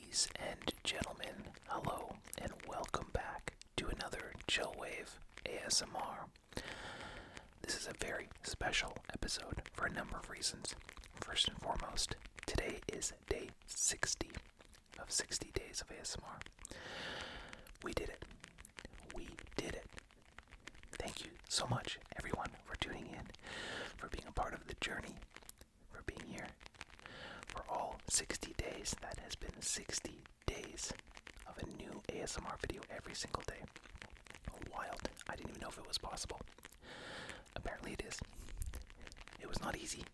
Ladies and gentlemen, hello and welcome back to another Chillwave ASMR. This is a very special episode for a number of reasons. First and foremost, today is day 60 of 60 days of ASMR. We did it. We did it. Thank you so much, everyone, for tuning in, for being a part of the journey, for being here. For all 60 days, that has been 60 days of a new ASMR video every single day. Wild. I didn't even know if it was possible. Apparently it is. It was not easy,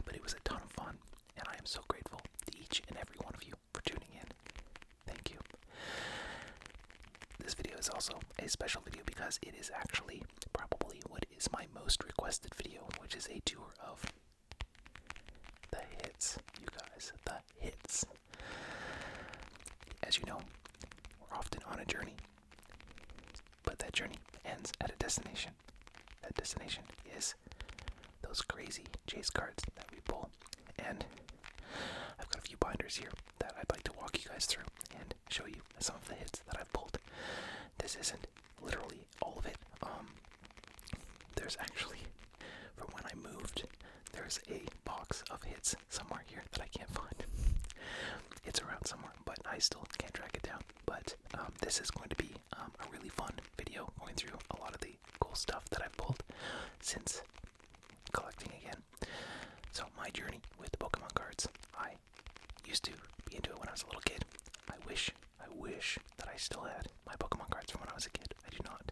but it was a ton of fun, and I am so grateful to each and every one of you for tuning in. Thank you. This video is also a special video because it is actually probably what is my most requested video, which is a tour of the hits, you guys, the hits. As you know, we're often on a journey, but that journey ends at a destination. That destination is those crazy chase cards that we pull, and I've got a few binders here that I'd like to walk you guys through and show you some of the hits that I've pulled. This isn't literally all of it. There's actually, from when I moved, there's a box of hits somewhere here that I can't find. It's around somewhere, but I still can't track it down. But this is going to be a really fun video, going through a lot of the cool stuff that I've pulled since collecting again. So my journey with the Pokemon cards, I used to be into it when I was a little kid. I wish that I still had my Pokemon cards from when I was a kid. I do not.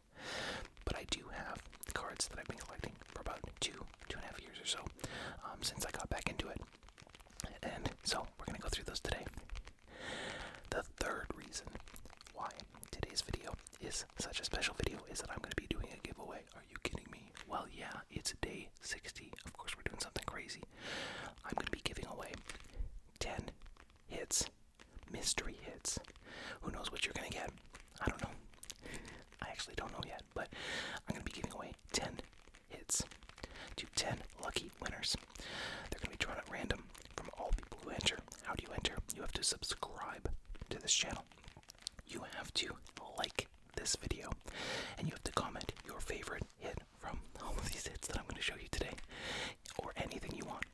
But I do have the cards that I've been collecting for about 2.5 years or so, since I got back into it. And so we're going to go through those today. The third reason why today's video is such a special video is that I'm going to be doing a giveaway. Are you kidding me? Well, yeah, it's day 60. Of course, we're doing something crazy. I'm going to be giving away 10 hits, mystery hits. Who knows what you're going to get? I don't know. I actually don't know yet, but I'm going to be giving away 10 hits to 10 lucky winners. They're going to be drawn at random from all people who enter. How do you enter? You have to subscribe to this channel. You have to like this video, and you have to comment your favorite hit from all of these hits that I'm going to show you today, or anything you want.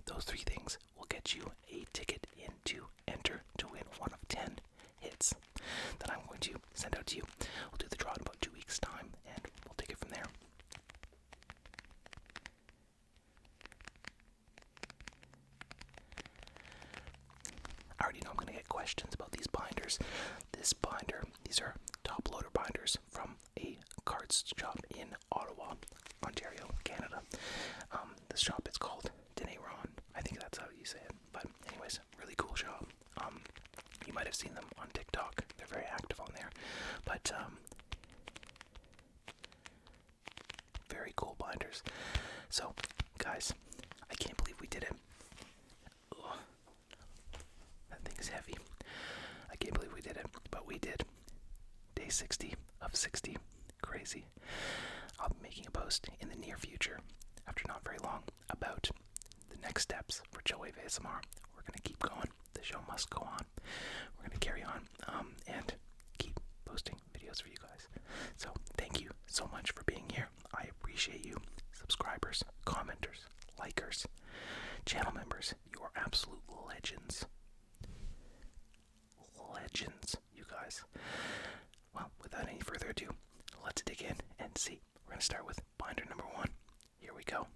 Those three things will get you a ticket in to enter to win one of 10 hits that I'm going to send out to you. We'll do the draw in about 2 weeks' time, and we'll take it from there. I already know I'm going to get questions about these binders. This binder, these are top loader binders from a cards shop in Ottawa, Ontario, Canada. This shop is called Ron. I think that's how you say it. But anyways, really cool shop. You might have seen them on TikTok. They're very active on there. But very cool binders. So, guys, I can't believe we did it. Ugh. That thing is heavy. I can't believe we did it, but we did. Day 60 of 60. Crazy. I'll be making a post in the near future, after not very long, about the next steps for Chillwave ASMR. We're going to keep going. The show must go on. We're going to carry on and keep posting videos for you guys. So thank you so much for being here. I appreciate you. Subscribers, commenters, likers, channel members. You are absolute legends. Legends, you guys. Well, without any further ado, let's dig in and see. We're going to start with binder number 1. Here we go.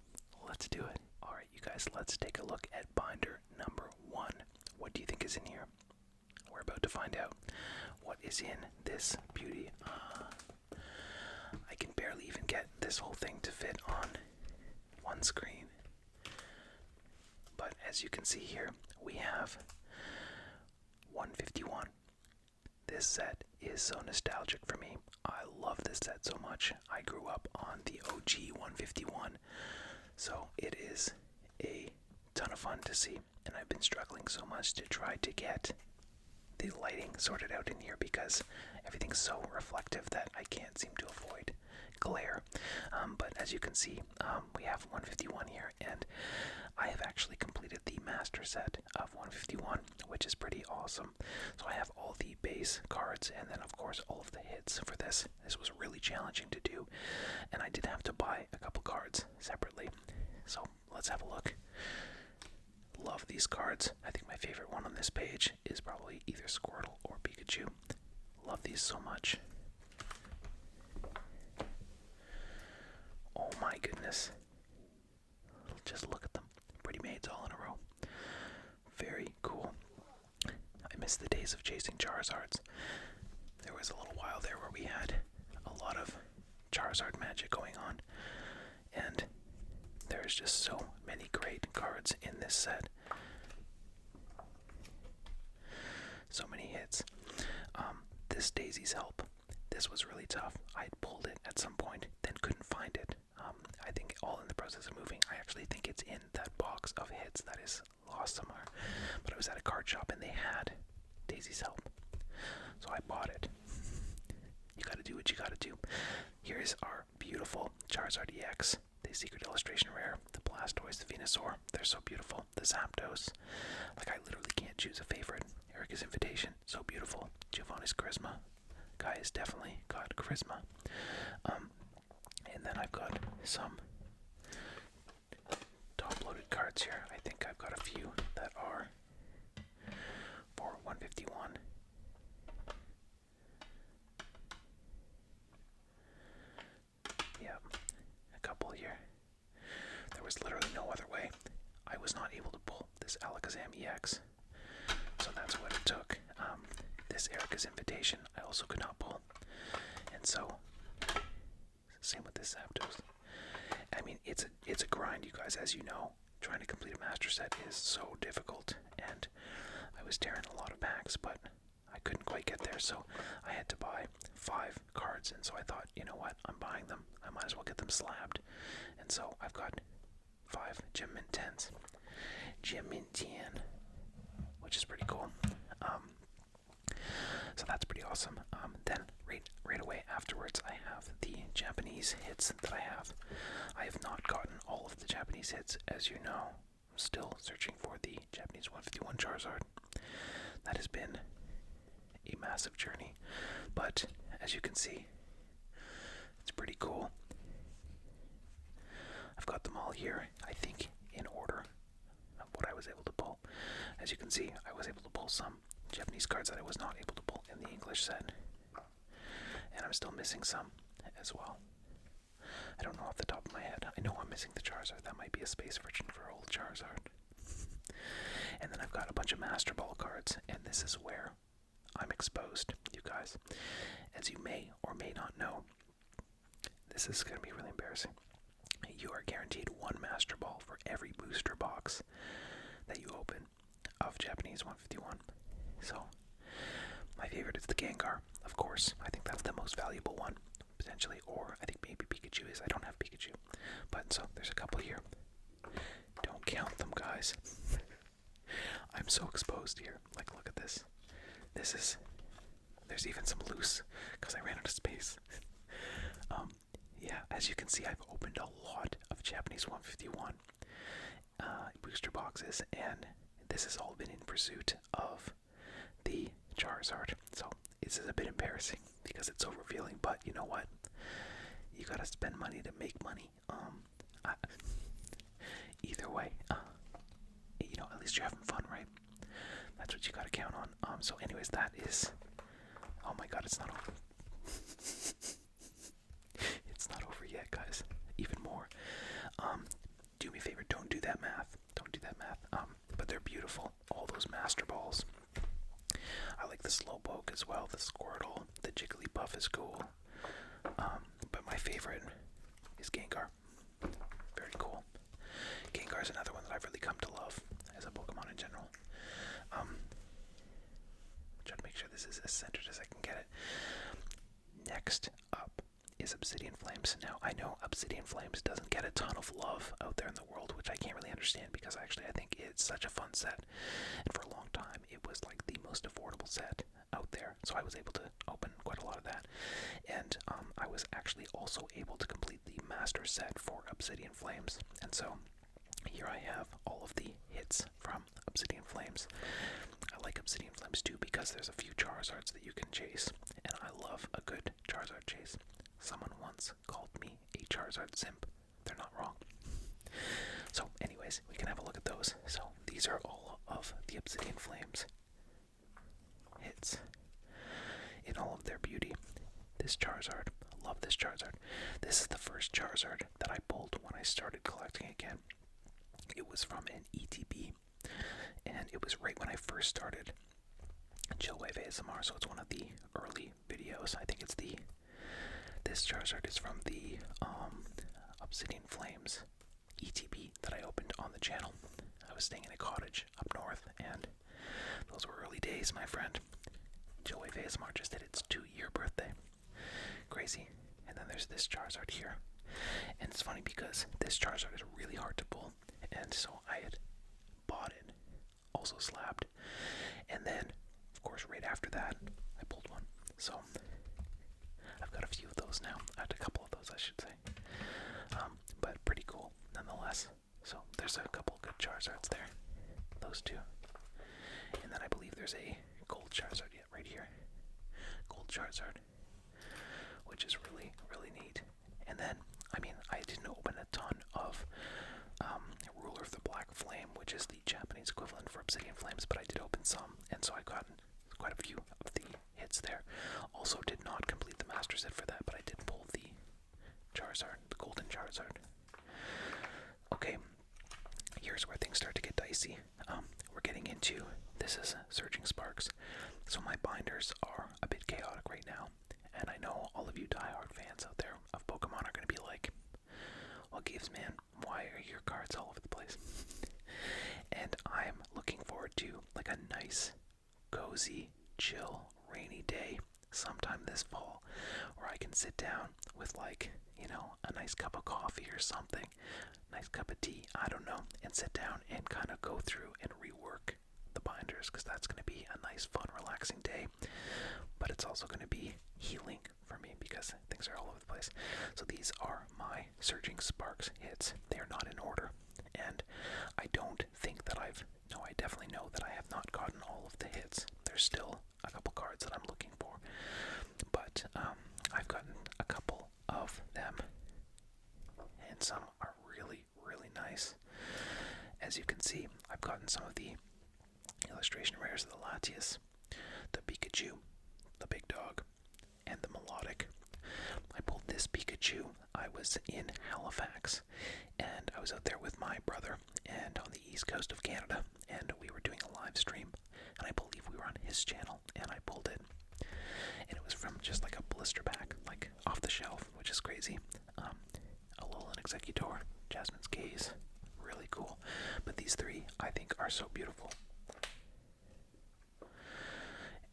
Let's do it. Alright, you guys, let's take a look at binder number 1. What do you think is in here? We're about to find out what is in this beauty. I can barely even get this whole thing to fit on one screen. But as you can see here, we have 151. This set is so nostalgic for me. I love this set so much. I grew up on the OG 151, so it is a ton of fun to see. And I've been struggling so much to try to get the lighting sorted out in here because everything's so reflective that I can't seem to avoid glare. But as you can see, we have 151 here, and I have actually completed the master set of 151, which is pretty awesome. challenging to do, and I did have to buy a couple cards separately. So let's have a look. Love these cards. I think my favorite one on this page is probably either Squirtle or Pikachu. Love these so much. Oh my goodness. Just look at them. Pretty maids all in a row. Very cool. I miss the days of chasing Charizards. There was a little while there where we had a lot of Charizard magic going on, and there's just so many great cards in this set. So many hits. This Daisy's Help. This was really tough. I had pulled it at some point, then couldn't find it. I think all in the process of moving. I actually think it's in that box of hits that is lost somewhere. But I was at a card shop and they had Daisy's Help. So I bought it. You gotta do what you gotta do. Here's our beautiful Charizard EX. The Secret Illustration Rare. The Blastoise, the Venusaur. They're so beautiful. The Zapdos. Like, I literally can't choose a favorite. Erica's Invitation. So beautiful. Giovanni's Charisma. Guy has definitely got charisma. And then I've got some top-loaded cards here. I think I've got a few that are for 151. Yep, a couple here. There was literally no other way. I was not able to pull this Alakazam EX, so that's what it took. This Erica's Invitation I also could not pull, and so same with this Zapdos. I mean, it's a grind, you guys, as you know. Trying to complete a master set is so difficult, and I was tearing a lot of packs, but I couldn't quite get there, so I had to buy 5 cards, and so I thought, you know what, I'm buying them. I might as well get them slabbed, and so I've got 5 Gem Mint 10s. Gem Mint 10, which is pretty cool. So that's pretty awesome. Then right away afterwards, I have the Japanese hits that I have. I have not gotten all of the Japanese hits, as you know. I'm still searching for the Japanese 151 Charizard. That has been a massive journey, but as you can see, it's pretty cool. I've got them all here, I think, in order of what I was able to pull. As you can see, I was able to pull some Japanese cards that I was not able to pull in the English set, and I'm still missing some as well. I don't know off the top of my head. I know I'm missing the Charizard. That might be a space version for old Charizard. And then I've got a bunch of Master Ball cards, and this is where I'm exposed, you guys. As you may or may not know, this is going to be really embarrassing. You are guaranteed 1 Master Ball for every booster box that you open of Japanese 151. So, my favorite is the Gengar, of course. I think that's the most valuable one, potentially, or I think maybe Pikachu is. I don't have Pikachu. But, so, there's a couple here. Don't count them, guys. I'm so exposed here. Like, look at this. There's even some loose, because I ran out of space. Yeah, as you can see, I've opened a lot of Japanese 151 booster boxes, and this has all been in pursuit of the Charizard. So this is a bit embarrassing because it's so revealing, but you know what? You gotta spend money to make money. Either way, you know, at least you're having fun, right? That's what you gotta count on. So anyways, that is, oh my god, it's not over. It's not over yet, guys. Even more. Do me a favor, don't do that math. Don't do that math. But they're beautiful. All those Master Balls. I like the Slowpoke as well, the Squirtle, the Jigglypuff is cool. But my favorite is Gengar. Very cool. Gengar is another one that I've really come to love as a Pokemon in general. Try to make sure this is as centered as I can get it. Next up is Obsidian Flames. Now, I know Obsidian Flames doesn't get a ton of love out there in the world, which I can't really understand because actually I think it's such a fun set. And for a long time, it was like the most affordable set out there. So I was able to open quite a lot of that. And I was actually also able to complete the master set for Obsidian Flames. And so here I have all of the hits from Obsidian Flames. I like Obsidian Flames too because there's a few Charizards that you can chase, and I love a good Charizard chase. Someone once called me a Charizard simp. They're not wrong. So anyways, we can have a look at those. So these are all of the Obsidian Flames hits in all of their beauty. This Charizard, I love this Charizard. This is the first Charizard that I pulled when I started collecting again. It was from an ETB, and it was right when I first started Chillwave ASMR, so it's one of the early videos. I think it's this Charizard is from the Obsidian Flames ETB that I opened on the channel. I was staying in a cottage up north, and those were early days, my friend. Chillwave ASMR just did its 2-year birthday. Crazy. And then there's this Charizard here. And it's funny because this Charizard is really hard to pull, and so I had bought it, also slabbed, and then, of course, right after that, I pulled one. So I've got a few of those now. I had a couple of those, I should say. But pretty cool, nonetheless. So there's a couple good Charizards there. Those two. And then I believe there's a gold Charizard right here. Gold Charizard. Which is really, really neat. And then, I mean, I didn't open a ton of Ruler of the Black Flame, which is the Japanese equivalent for Obsidian Flames, but I did open some, and so I got quite a few of the hits there. Also did not complete the master set for that, but I did pull the Charizard, the golden Charizard. Okay, here's where things start to get dicey. We're getting into, this is Surging Sparks, so my binders are a bit chaotic right now, and I know all of you diehard fans out there of Pokemon are going to be like, what gives, man? Why are your cards all over the place? And I'm looking forward to like a nice, cozy, chill, rainy day sometime this fall where I can sit down with like, you know, a nice cup of coffee or something, nice cup of tea, I don't know, and sit down and kind of go through and rework the binders, because that's going to be a nice, fun, relaxing day. But it's also going to be healing for me because things are all over the place. So these are my Surging Sparks hits. They are not in order, and I don't think that no, I definitely know that I have not gotten all of the hits. There's still a couple cards that I'm looking for, but I've gotten a couple of them, and some are really, really nice. As you can see, I've gotten some of the illustration rares of the Latias, the Pikachu, the Big Dog, and the Melodic. I pulled this Pikachu. I was in Halifax, and I was out there with my brother, and on the east coast of Canada, and we were doing a live stream, and I believe we were on his channel, and I pulled it, and it was from just like a blister pack, like off the shelf, which is crazy. Alolan Executor, Jasmine's Gaze, really cool. But these three, I think, are so beautiful.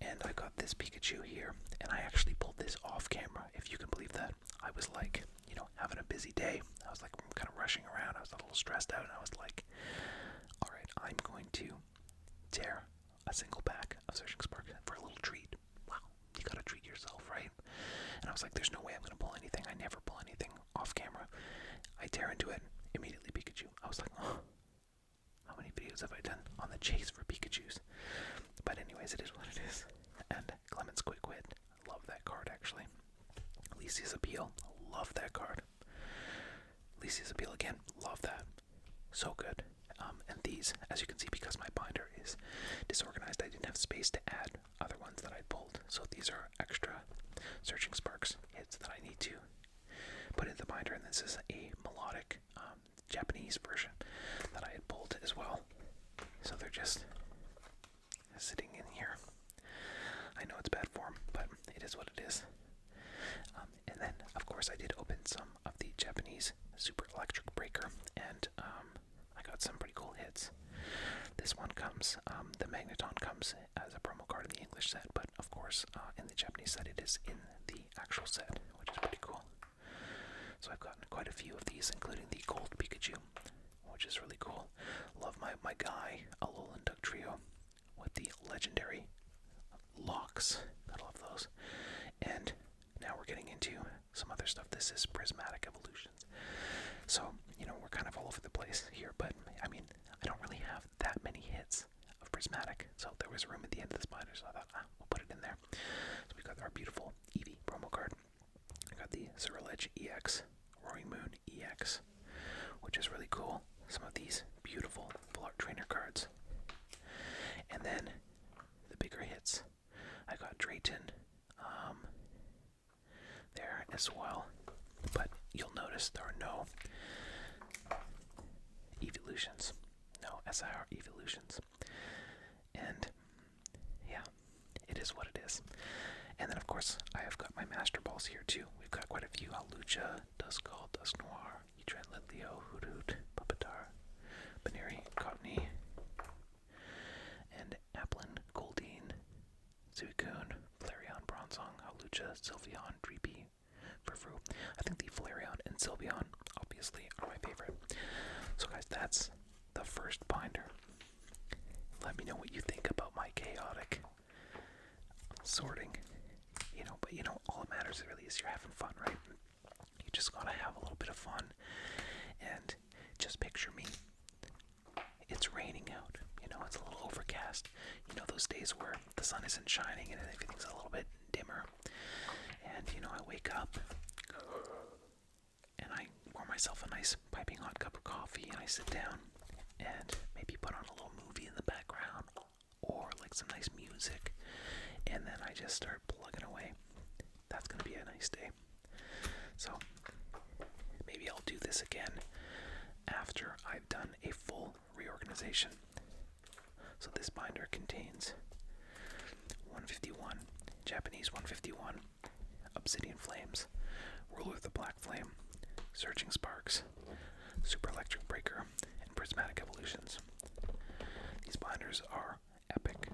And I got this Pikachu here, and I actually pulled this off camera, if you can believe that. I was like, you know, having a busy day. I was like kind of rushing around. I was a little stressed out, and I was like, alright, I'm going to tear a single pack of Surging Sparks for a little treat. Wow, you gotta treat yourself, right? And I was like, there's no way I'm gonna pull anything. I never pull anything off camera. I tear into it, immediately Pikachu. I was like, oh, how many videos have I done on the chase for Pikachus? But anyways, it is what it is. And Clement's Quick Wit, love that card actually. Lisia's Appeal, love that card. Lisia's Appeal again, love that. So good. And these, as you can see, because my binder is disorganized, I didn't have space to add other ones that I pulled. So these are extra Surging Sparks hits that I need to put in the binder, and this is a Melodic Japanese version that I had pulled as well. So they're just sitting in here. I know it's bad form, but it is what it is. And then, of course, I did open some of the Japanese Super Electric Breaker, and I got some pretty cool hits. This one comes, the Magneton comes as a promo card in the English set, but of course, in the Japanese set, it is in the actual set, which is pretty cool. So I've gotten quite a few of these, including the Gold Pikachu, which is really cool. Love my guy, Alolan Duck Trio, with the legendary locks. I love those. And now we're getting into some other stuff. This is Prismatic Evolutions. So, you know, we're kind of all over the place here, but I mean, I don't really have that many hits of Prismatic, so there was room at the end of this binder, so I thought, we'll put it in there. So we got our beautiful Eevee promo card. I got the Ceruledge EX, Roaring Moon EX, which is really cool. Some of these beautiful full art trainer cards. And then the bigger hits. I got Drayton there as well. But you'll notice there are no evolutions. No SIR evolutions. And yeah, it is what it is. And then of course I have got my Master Balls here too. We've got quite a few. Lucha, Duskull, Dusk Noir, Etran, Litleo, Hoot Hoot, Pupitar, Baneri, Cottony, and Applin, Goldeen, Suicune, Flareon, Bronzong, Hawlucha, Sylveon, Dreepy, Frufru. I think the Flareon and Sylveon obviously are my favorite. So guys, that's the first binder. Let me know what you think about my chaotic sorting. But all that matters really is you're having fun, right? You just gotta have a little bit of fun. And just picture me. It's raining out. It's a little overcast. Those days where the sun isn't shining and everything's a little bit dimmer. And, I wake up and I pour myself a nice piping hot cup of coffee and I sit down and maybe put on a little movie in the background or like some nice music. And then I just start plugging away. That's going to be a nice day. So maybe I'll do this again after I've done a full reorganization. So this binder contains 151, Japanese 151, Obsidian Flames, Ruler of the Black Flame, Surging Sparks, Super Electric Breaker, and Prismatic Evolutions. These binders are epic.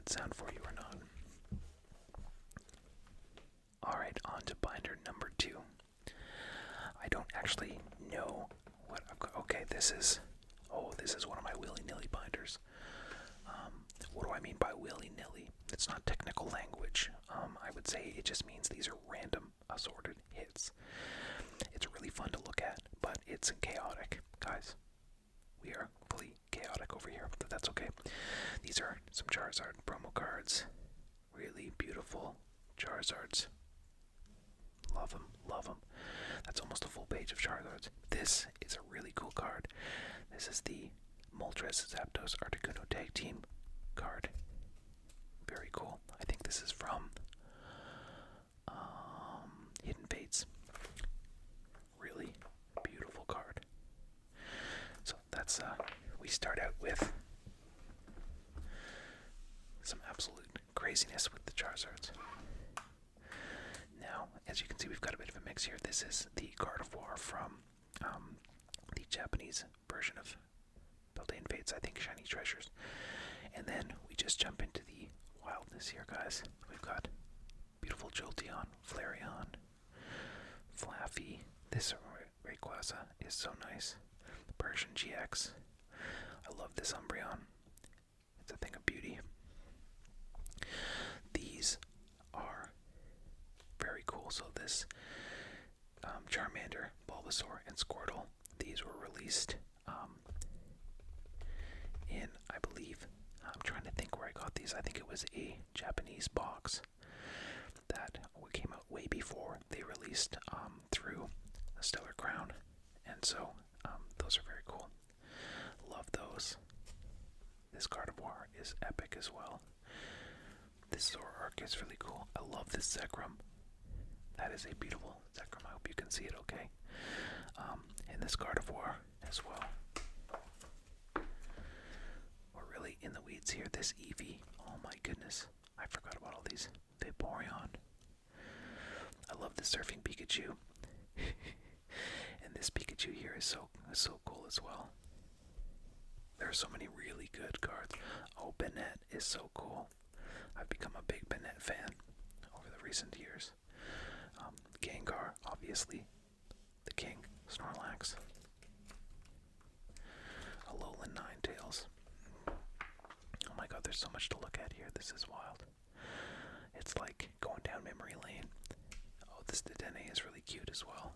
Sound for you or not. Alright, on to binder number 2. I don't actually know what I've got. Okay, this is one of my willy-nilly binders. What do I mean by willy-nilly? It's not technical language. I would say it just means these are random assorted hits. It's really fun to look at, but it's chaotic, guys. We are fully chaotic over here, but that's okay. These are some Charizard promo cards. Really beautiful Charizards. Love them, love them. That's almost a full page of Charizards. This is a really cool card. This is the Moltres Zapdos Articuno Tag Team card. Very cool. I think this is from Hidden Fates. Really beautiful card. So that's, we start out with some absolute craziness with the Charizards. Now, as you can see, we've got a bit of a mix here. This is the Gardevoir from the Japanese version of Beltane Fates, I think Shiny Treasures. And then we just jump into the wildness here, guys. We've got beautiful Jolteon, Flareon, Flaffy. This Rayquaza is so nice. Persian GX. I love this Umbreon. It's a thing of beauty. These are very cool. So this Charmander, Bulbasaur, and Squirtle, these were released in, I believe, I'm trying to think where I got these. I think it was a Japanese box that came out way before they released through a Stellar Crown. And so those are very cool. Love those. This Gardevoir is epic as well. This Zoroark is really cool. I love this Zekrom. That is a beautiful Zekrom. I hope you can see it okay. And this Gardevoir as well. We're really in the weeds here. This Eevee. Oh my goodness. I forgot about all these. Vaporeon. I love the Surfing Pikachu. And this Pikachu here is so cool as well. There are so many really good cards. Oh, Banette is so cool. I've become a big Banette fan over the recent years. Gengar, obviously. The King, Snorlax. Alolan Ninetales. Oh my god, there's so much to look at here. This is wild. It's like going down memory lane. Oh, this Dedenne is really cute as well.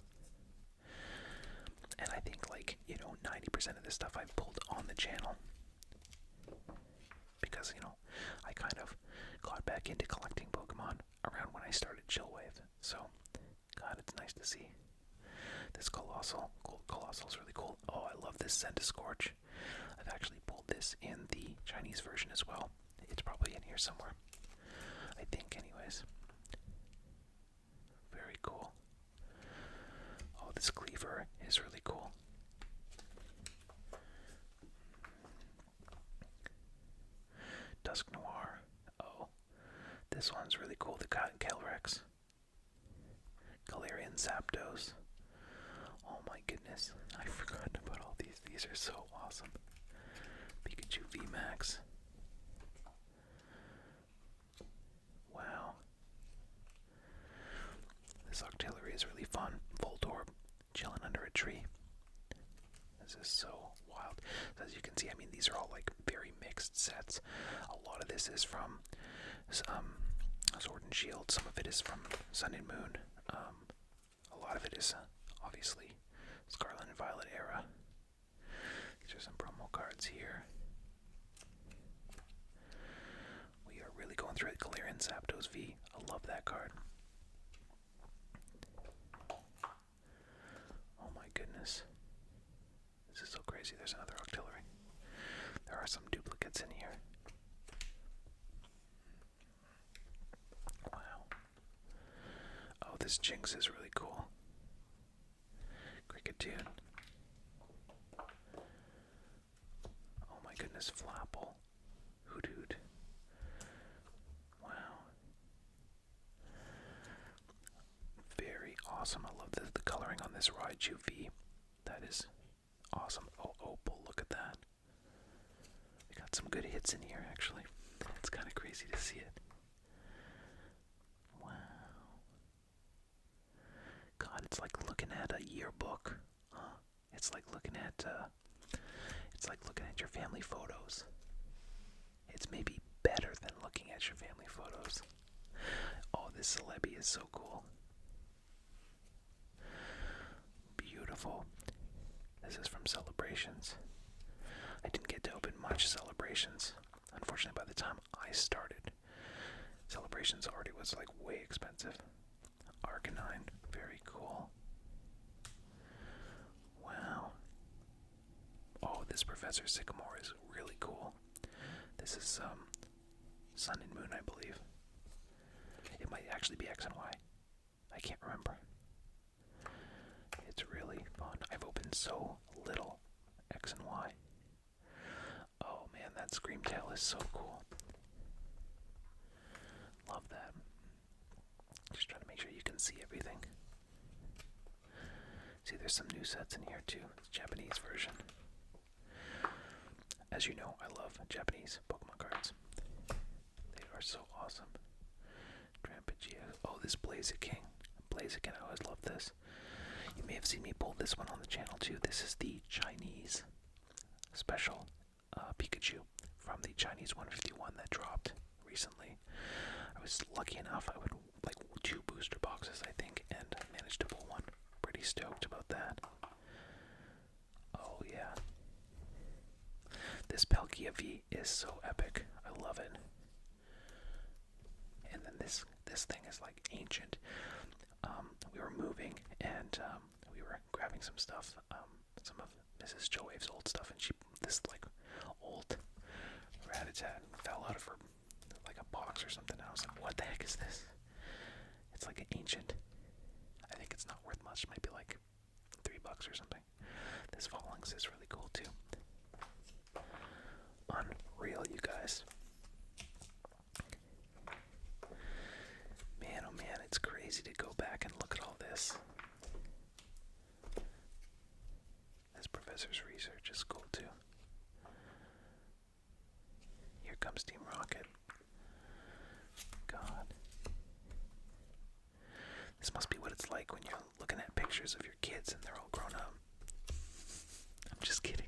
And I think, like, 90% of this stuff I've pulled on the channel. Because, I kind of got back into collecting Pokemon around when I started Chillwave. So, God, it's nice to see. This Colossal is really cool. Oh, I love this Scorch. I've actually pulled this in the Chinese version as well. It's probably in here somewhere. I think, anyways. Very cool. Oh, this Cleaver is really cool. Dusk Noir. Oh, this one's really cool. The Cotton Calyrex. Galarian Zapdos. Oh my goodness. I forgot about all these. These are so awesome. Pikachu VMAX. Wow. This Octillery is really fun. Voltorb, chilling under a tree. This is so wild. As you can see, I mean, these are all like very mixed sets. A lot of this is from Sword and Shield. Some of it is from Sun and Moon. A lot of it is obviously Scarlet and Violet era. These are some promo cards here. We are really going through it. Galarian Zapdos V. I love that card. Oh my goodness. This is so crazy. There's another Octillery. There are some duplicates in here. Wow. Oh, this Jinx is really cool. Cricketune. Oh my goodness, Flapple. Hoot. Wow. Very awesome. I love the coloring on this Raichu V. That is awesome. Oh, Opal, look at that. We got some good hits in here, actually. It's kind of crazy to see it. Wow. God, it's like looking at a yearbook. Huh? It's like looking at your family photos. It's maybe better than looking at your family photos. Oh, this Celebi is so cool. Beautiful. This is from Celebrations. I didn't get to open much Celebrations. Unfortunately, by the time I started, Celebrations already was like way expensive. Arcanine, very cool. Wow. Oh, this Professor Sycamore is really cool. This is Sun and Moon, I believe. It might actually be X and Y. I can't remember. It's really fun. I've opened so little X and Y. Oh man, that Screamtail is so cool. Love that. Just trying to make sure you can see everything. See, there's some new sets in here too. It's Japanese version. As you know, I love Japanese Pokemon cards. They are so awesome. Trampigia. Oh, this Blaziken. Blaziken, I always love this. You may have seen me pull this one on the channel too. This is the Chinese special Pikachu from the Chinese 151 that dropped recently. I was lucky enough, I would like 2 booster boxes, I think, and I managed to pull one. Pretty stoked about that. Oh yeah. This Palkia V is so epic. I love it. And then this thing is like ancient. We were moving and we were grabbing some stuff, some of Mrs. Chillwave's old stuff, and this like old Rattata fell out of her like a box or something. And I was like, what the heck is this? It's like an ancient. I think it's not worth much. It might be like $3 or something. This Phalanx is really cool too. Unreal, you guys. Man, oh man, it's crazy to go back and look at all this. This professor's research is cool too. Here comes Team Rocket. God. This must be what it's like when you're looking at pictures of your kids and they're all grown up. I'm just kidding.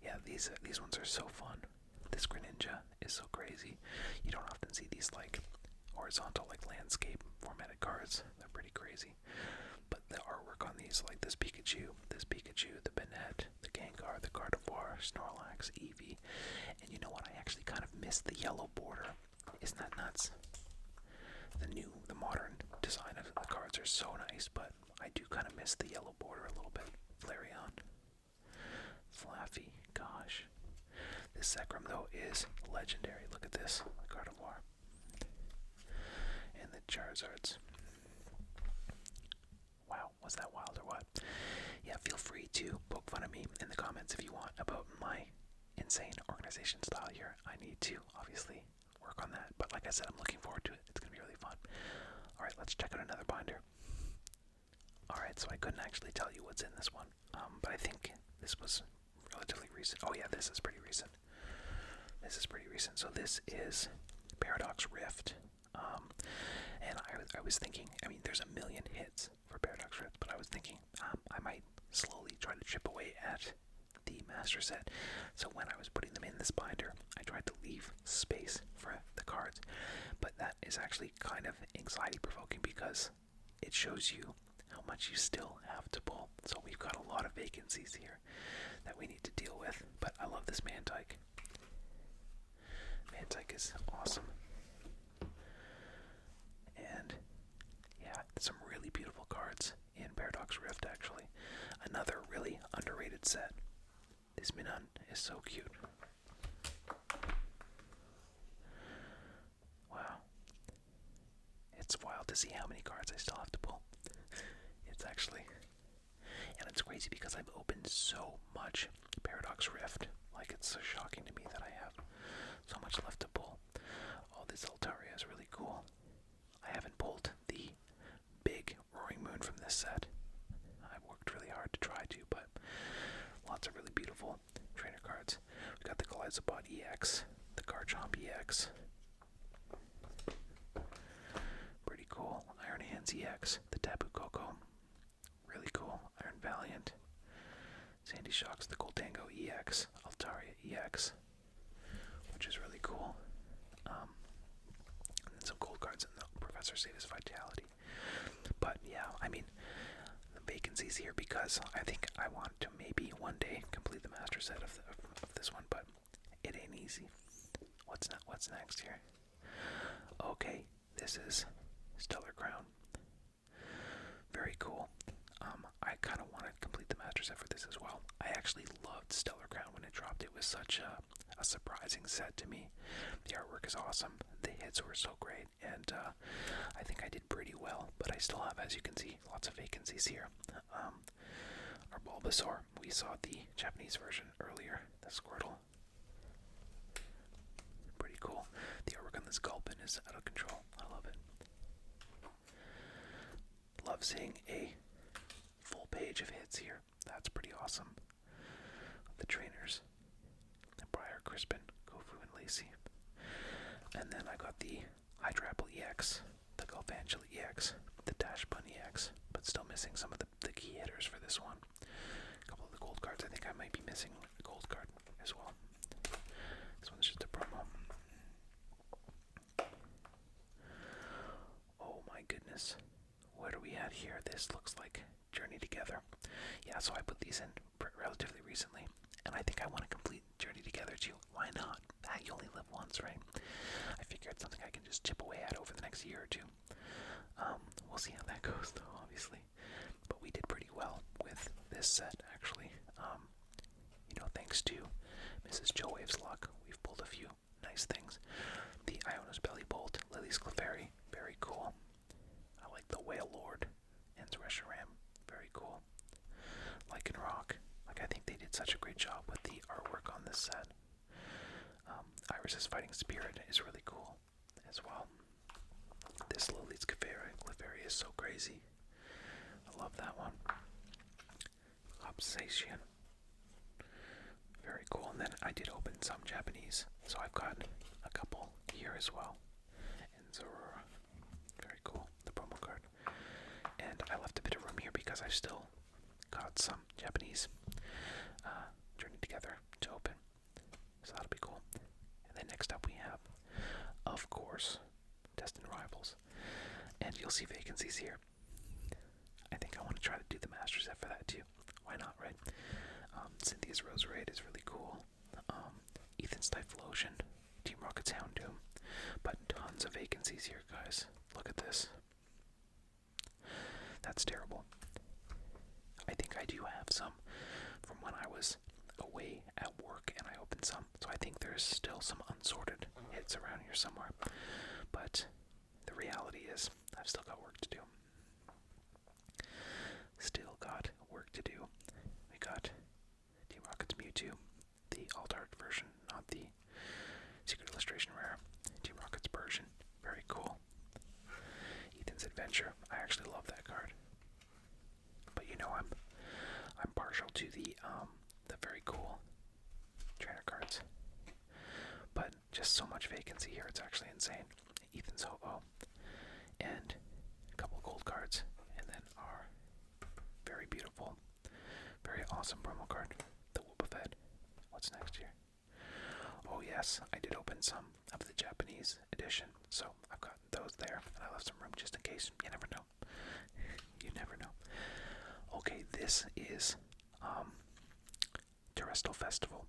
Yeah, these ones are so fun. This Greninja is so crazy. You don't often see these, like, or horizontal, like landscape formatted cards. They're pretty crazy. But the artwork on these, like this Pikachu, the Banette, the Gengar, the Gardevoir, Snorlax, Eevee. And you know what? I actually kind of missed the yellow border. Isn't that nuts? The modern design of the cards are so nice, but I do kind of miss the yellow border a little bit. Flareon. Flaffy. Gosh. This Zekrom, though, is legendary. Look at this. The Gardevoir. And the Charizards. Wow, was that wild or what? Yeah, feel free to poke fun at me in the comments if you want about my insane organization style here. I need to, obviously, work on that. But like I said, I'm looking forward to it. It's going to be really fun. Alright, let's check out another binder. Alright, so I couldn't actually tell you what's in this one. But I think this was relatively recent. Oh yeah, this is pretty recent. So this is Paradox Rift. And I was thinking, I mean, there's a million hits for Paradox Rift, but I was thinking I might slowly try to chip away at the master set. So when I was putting them in this binder, I tried to leave space for the cards, but that is actually kind of anxiety provoking because it shows you how much you still have to pull. So we've got a lot of vacancies here that we need to deal with, but I love this Mantike. Mantike is awesome. And yeah, some really beautiful cards in Paradox Rift actually. Another really underrated set. This Minun is so cute. Wow. It's wild to see how many cards I still have to pull. It's actually... And it's crazy because I've opened so much Paradox Rift. Like, it's so shocking to me that I have so much left to pull. Oh, this Altaria is really cool. I haven't pulled the big Roaring Moon from this set. I've worked really hard to try to, but lots of really beautiful trainer cards. We got the Galizabot EX, the Garchomp EX. Pretty cool. Iron Hands EX, the Tapu Koko. Really cool. Iron Valiant. Sandy Shocks, the Goldango EX, Altaria EX, which is really cool. And then some gold cards in the Professor Zeta's Vitality. But yeah, I mean, the vacancies here because I think I want to maybe one day complete the master set of this one, but it ain't easy. What's next here? Okay, this is Stellar Crown. Very cool. I kind of want to complete the master set for this as well. I actually loved Stellar Crown when it dropped. It was such a surprising set to me. The artwork is awesome. The hits were so great, and I think I did pretty well. But I still have, as you can see, lots of vacancies here. Our Bulbasaur, we saw the Japanese version earlier. The Squirtle. Pretty cool. The artwork on this Gulpin is out of control. I love it. Love seeing a full page of hits here. That's pretty awesome. The trainers. Briar, Crispin, Kofu, and Lacey. And then I got the Hydrapple EX, the Galvantula EX, the Dashbun EX, but still missing some of the key hitters for this one. A couple of the gold cards. I think I might be missing a gold card as well. This one's just a promo. Oh my goodness. What are we at here? This looks like Journey Together. Yeah, so I put these in relatively recently, and I think I want to complete Journey Together too. Why not? You only live once, right? I figure it's something I can just chip away at over the next year or two. We'll see how that goes, though, obviously. But we did pretty well with this set, actually. Thanks to Mrs. Chillwave's luck, we've pulled a few nice things. The Iona's Belly Bolt, Lily's Clefairy, very cool. I like the Whale Lord and Reshiram, very cool. Lycan Rock, I think they did such a great job with the artwork on this set. Iris's Fighting Spirit is really cool as well. This Lily's Clefairy is so crazy. I love that one. Obsession. Very cool. And then I did open some Japanese, so I've got a couple here as well. And Zorora. Very cool. The promo card. And I left a bit of room here because I've still got some Japanese Journey Together to open. So that'll be cool. And then next up we have, of course, Destined Rivals. tons of vacancies here, guys. Look at this. That's terrible. I think I do have some from when I was away at work and I opened some. So I think there's still some unsorted hits around here somewhere. But the reality is, I've still got work to do. Still got work to do. We got Team Rocket's Mewtwo, the alt-art version, not the Secret Illustration Rare. Team Rocket's version, very cool. Ethan's Adventure, I actually love that card. But you know, I'm partial to the very cool trainer cards. But just so much vacancy here, it's actually insane. Ethan's Hobo, and a couple gold cards, and then our very beautiful, very awesome promo card, the Whoopafed. What's next here? Oh yes, I did open some of the Japanese edition, so I've got those there, and I left some room just in case. You never know. You never know. Okay, this is Terrestrial Festival,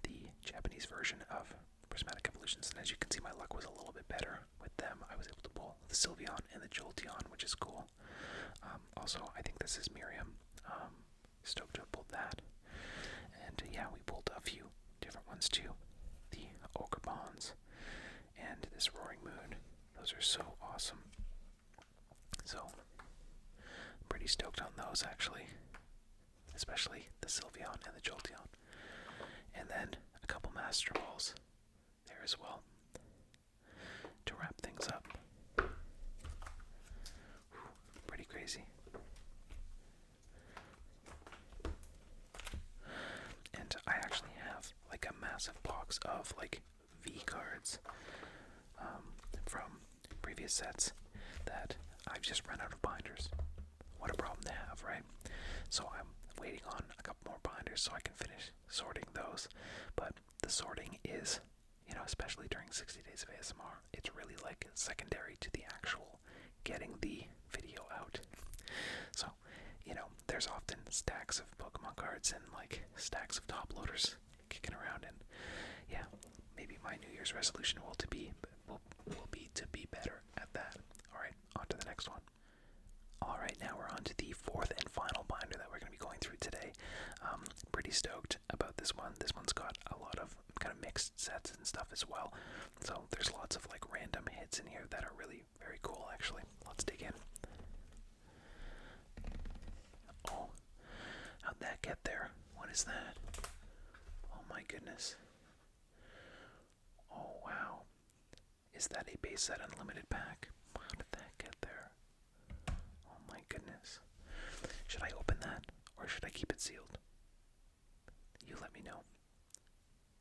the Japanese version of Prismatic Evolutions, and as you can see, my luck was a little bit better with them. I was able to pull the Sylveon and the Jolteon, which is cool. Also, I think this is Miriam. Stoked to have pulled that. And yeah, we pulled a few different ones too. The Ogre Bonds and this Roaring Moon. Those are so awesome. So, I'm pretty stoked on those actually. Especially the Sylveon and the Jolteon. And then a couple Master Balls there as well to wrap things up. Pretty crazy. And I actually have like a massive box of like V cards from previous sets that I've just run out of binders. What a problem to have, right? So I'm waiting on a couple more binders so I can finish sorting those. But the sorting is, you know, especially during 60 days of ASMR, it's really like secondary to the actual getting the video out. So, you know, there's often stacks of Pokemon cards and like stacks of top loaders kicking around, and yeah, maybe my New Year's resolution will be to be better at that. Alright, on to the next one. Alright, now we're on to the fourth and final binder that we're going to be going through today. Pretty stoked about this one. This one's got a lot of kind of mixed sets and stuff as well. So there's lots of like random hits in here that are really very cool actually. Let's dig in. Oh, how'd that get there? What is that? Oh my goodness. Oh wow. Is that a base set unlimited pack? How did that get there? Oh my goodness. Should I open that or should I keep it sealed? You let me know.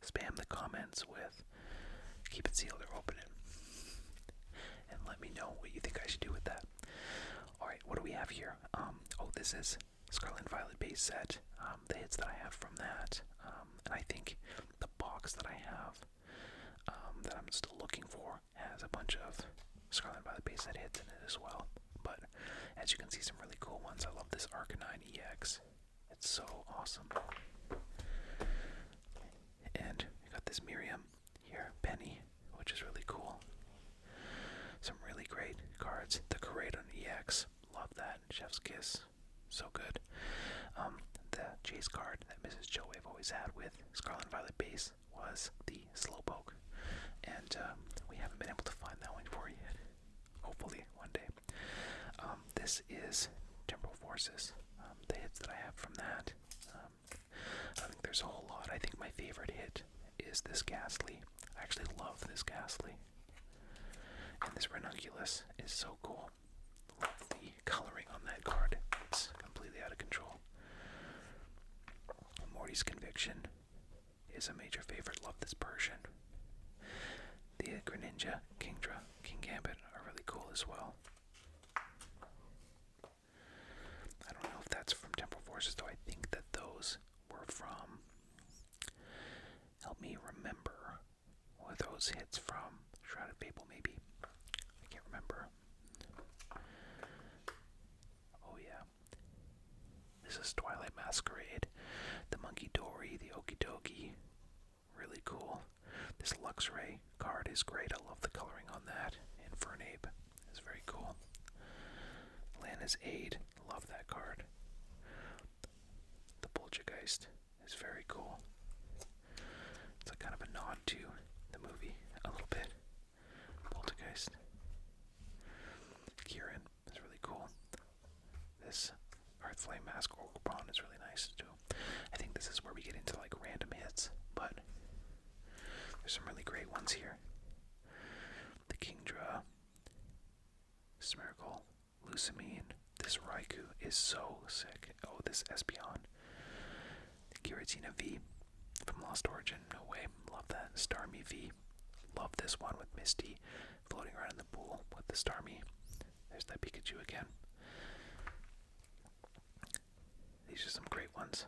Spam the comments with keep it sealed or open it. And let me know what you think I should do with that. Alright, what do we have here? Oh, this is Scarlet and Violet base set. The hits that I have from that. And I think the box that I have that I'm still looking for has a bunch of Scarlet and Violet base set hits in it as well. But as you can see, some really cool ones. I love this Arcanine EX. It's so awesome. And we got this Miriam here, Penny, which is really cool. Some really great cards. The Koraidon EX, love that. Chef's Kiss, so good. The chase card that Mrs. Chillwave always had with Scarlet and Violet base was the Slowpoke, and we haven't been able to find that one for you yet. Hopefully one day. This is Temporal Forces. The hits that I have from that. I think there's a whole lot. I think my favorite hit is this Ghastly. I actually love this Ghastly. And this Ranunculus is so cool. Love the coloring on that card. It's completely out of control. Morty's Conviction is a major favorite. Love this Persian. The Greninja, Kingdra, King Gambit are really cool as well. I don't know if that's from Temporal Forces, though. I think that those were from... Help me remember. Were those hits from Shrouded Fable, maybe? I can't remember. Oh, yeah. This is Twilight Masquerade. The Monkey Dory, the Okidogi. Really cool. This Luxray card is great. I love the coloring on that. is Aid. Love that card. The Poltergeist is very cool. It's like kind of a nod to the movie a little bit. Poltergeist. Kieran is really cool. This Earthflame Mask Orcobron is really nice too. I think this is where we get into like random hits, but there's some really great ones here. The Kingdra, Smeargle, Lusamine. This Raikou is so sick. Oh, this Espeon. Giratina V from Lost Origin. No way. Love that. Starmie V. Love this one with Misty floating around in the pool with the Starmie. There's that Pikachu again. These are some great ones.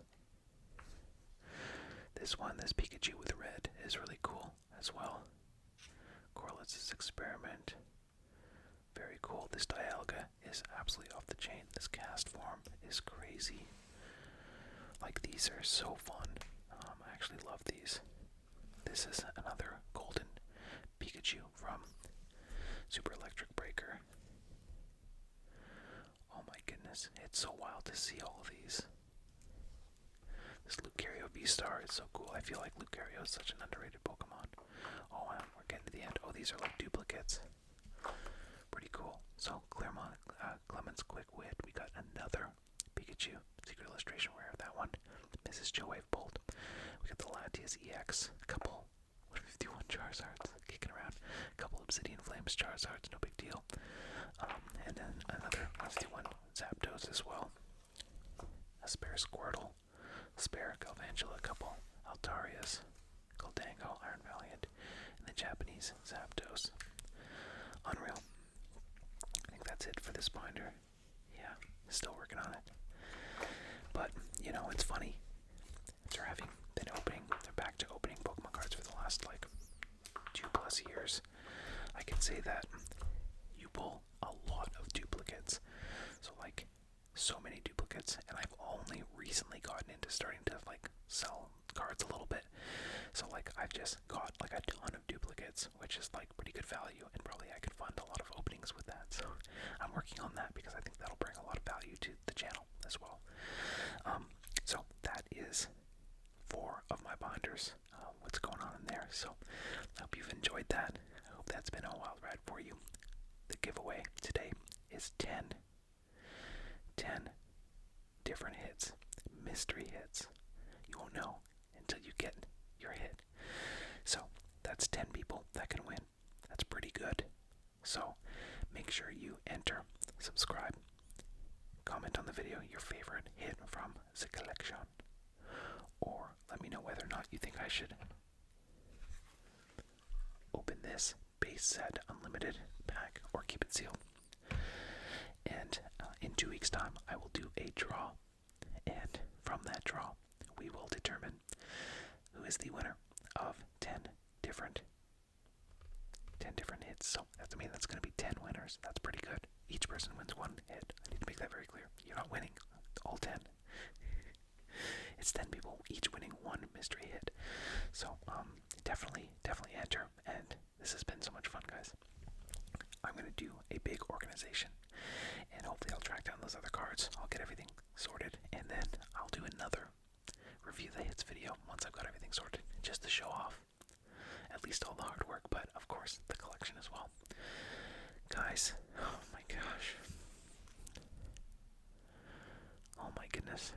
This one, this Pikachu with red, is really cool as well. Corlitz's Experiment. Very cool. This Dialga is absolutely off the chain. This cast form is crazy. Like, these are so fun. I actually love these. This is another golden Pikachu from Super Electric Breaker. Oh my goodness, it's so wild to see all of these. This Lucario V-Star is so cool. I feel like Lucario is such an underrated Pokemon. Oh wow, we're getting to the end. Oh, these are like duplicates. Pretty cool. So, Clement's Quick Wit. We got another Pikachu. Secret Illustration Rare of that one. Mrs. Chillwave Bolt. We got the Latias EX. A couple 51 Charizards kicking around. A couple Obsidian Flames Charizards, no big deal. And then another 151 Zapdos as well. A spare Squirtle. Spare Galvantula, a couple Altarias. Goldango, Iron Valiant. And the Japanese Zapdos. Unreal. I think that's it for this binder. Yeah, still working on it. But, you know, it's funny. They're back to opening Pokemon cards for the last, like, 2+ years. I can say that you pull a lot of duplicates. So, like, so many duplicates. And I've only recently gotten into starting to, like, sell cards a little bit. So, like, I've just got, like, a ton of duplicates, which is, like, pretty good value. And probably I can fund a lot of openings with that. So, I'm working on that because I think that'll bring a lot of value to the channel as well. So that is 4 of my binders. What's going on in there? So I hope you've enjoyed that. I hope that's been a wild ride for you. The giveaway today is 10 different hits, mystery hits. You won't know until you get your hit. So that's 10 people that can win. That's pretty good. So make sure you enter, subscribe, comment on the video your favorite hit from the collection, or let me know whether or not you think I should open this base set unlimited pack or keep it sealed. And in 2 weeks' time I will do a draw, and from that draw we will determine who is the winner of 10 different hits. So that's going to be 10 winners. That's pretty good. Each person wins 1 hit. I need to make that very clear. You're not winning all 10. It's 10 people each winning 1 mystery hit. So definitely enter. And this has been so much fun, guys. I'm going to do a big organization, and hopefully I'll track down those other cards. I'll get everything sorted, and then I'll do another review the hits video once I've got everything sorted, just to show off at least all the hard work, but of course the collection as well. Guys, oh my gosh. Oh my goodness.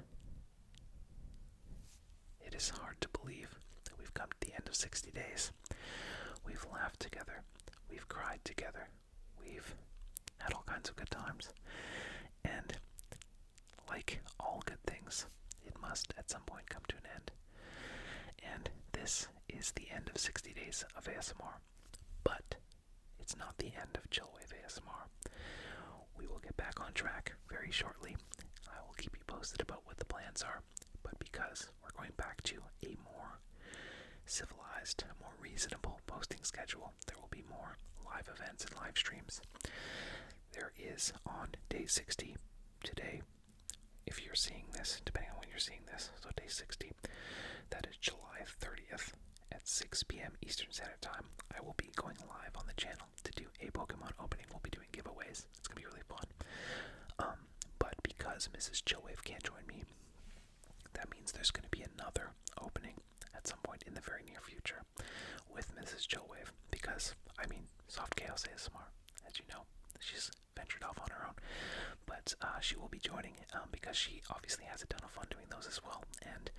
It is hard to believe that we've come to the end of 60 days. We've laughed together. We've cried together. We've had all kinds of good times. And like all good things, it must at some point come to an end. And this is the end of 60 days of ASMR. But it's not the end of Chillwave ASMR. We will get back on track very shortly. I will keep you posted about what the plans are. But because we're going back to a more civilized, more reasonable posting schedule, there will be more live events and live streams. There is on day 60 today, if you're seeing this, depending on when you're seeing this, so day 60, that is July 30th at 6 p.m. Eastern Standard Time. I will be going live on the channel to do a Pokemon opening. We'll be doing giveaways. It's going to be really fun. Fiance ASMR. As you know, she's ventured off on her own, but she will be joining because she obviously has a ton of fun doing those as well. And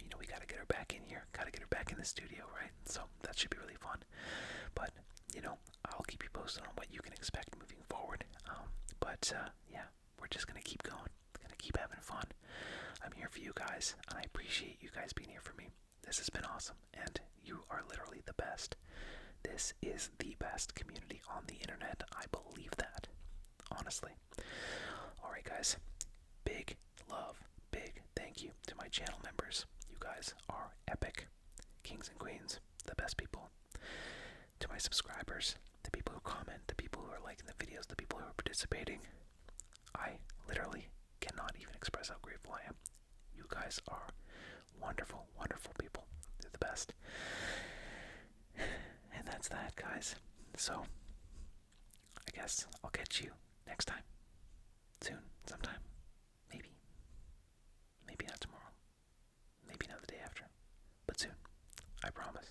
you know, we gotta get her back in here, gotta get her back in the studio, right? So that should be really fun. But you know, I'll keep you posted on what you can expect moving forward. But yeah, we're just gonna keep going, gonna keep having fun. I'm here for you guys, and I appreciate you guys being here for me. This has been awesome, and you are literally the best. This is the best community on the internet. I believe that, honestly. Alright, guys. Big love, big thank you to my channel members. You guys are epic. Kings and queens, the best people. To my subscribers, the people who comment, the people who are liking the videos, the people who are participating. I literally cannot even express how grateful I am. You guys are wonderful, wonderful people. They're the best. And that's that, guys. So, I guess I'll catch you next time. Soon, sometime. Maybe. Maybe not tomorrow. Maybe not the day after. But soon. I promise.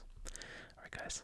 Alright, guys.